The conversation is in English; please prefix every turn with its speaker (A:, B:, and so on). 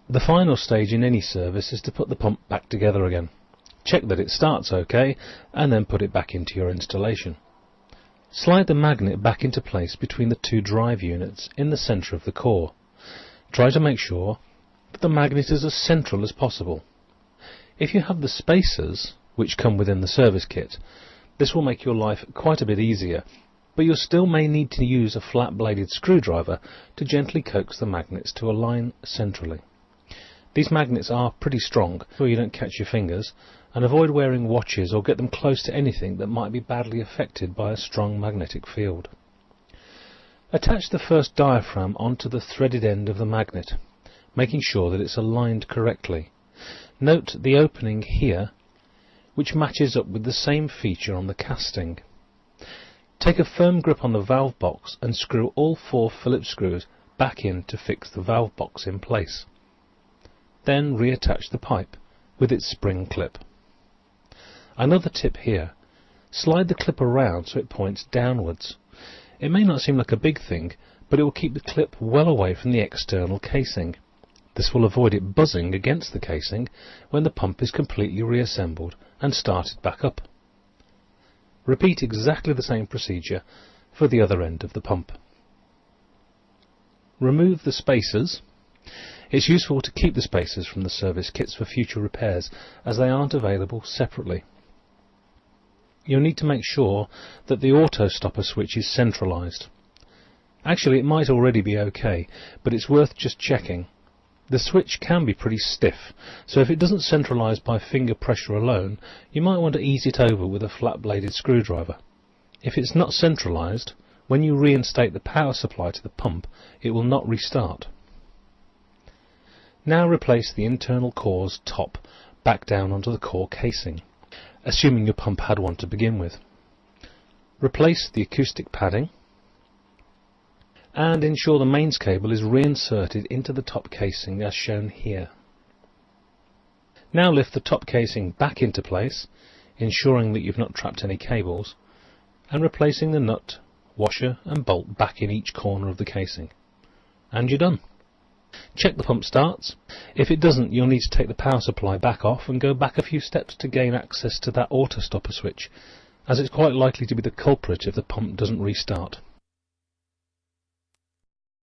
A: The final stage in any service is to put the pump back together again. Check that it starts OK, and then put it back into your installation. Slide the magnet back into place between the two drive units in the centre of the core. Try to make sure that the magnet is as central as possible. If you have the spacers, which come within the service kit, this will make your life quite a bit easier, but you still may need to use a flat-bladed screwdriver to gently coax the magnets to align centrally. These magnets are pretty strong, so you don't catch your fingers, and avoid wearing watches or get them close to anything that might be badly affected by a strong magnetic field. Attach the first diaphragm onto the threaded end of the magnet, making sure that it's aligned correctly. Note the opening here, which matches up with the same feature on the casting. Take a firm grip on the valve box and screw all 4 Phillips screws back in to fix the valve box in place. Then reattach the pipe with its spring clip. Another tip here: slide the clip around so it points downwards. It may not seem like a big thing, but it will keep the clip well away from the external casing. This will avoid it buzzing against the casing when the pump is completely reassembled and started back up. Repeat exactly the same procedure for the other end of the pump. Remove the spacers. It's useful to keep the spacers from the service kits for future repairs, as they aren't available separately. You'll need to make sure that the auto stopper switch is centralised. Actually, it might already be OK, but it's worth just checking. The switch can be pretty stiff, so if it doesn't centralise by finger pressure alone, you might want to ease it over with a flat-bladed screwdriver. If it's not centralised, when you reinstate the power supply to the pump, it will not restart. Now replace the internal core's top back down onto the core casing, assuming your pump had one to begin with. Replace the acoustic padding and ensure the mains cable is reinserted into the top casing as shown here. Now lift the top casing back into place, ensuring that you've not trapped any cables, and replacing the nut, washer and bolt back in each corner of the casing. And you're done. Check the pump starts. If it doesn't, you'll need to take the power supply back off and go back a few steps to gain access to that auto stopper switch, as it's quite likely to be the culprit if the pump doesn't restart.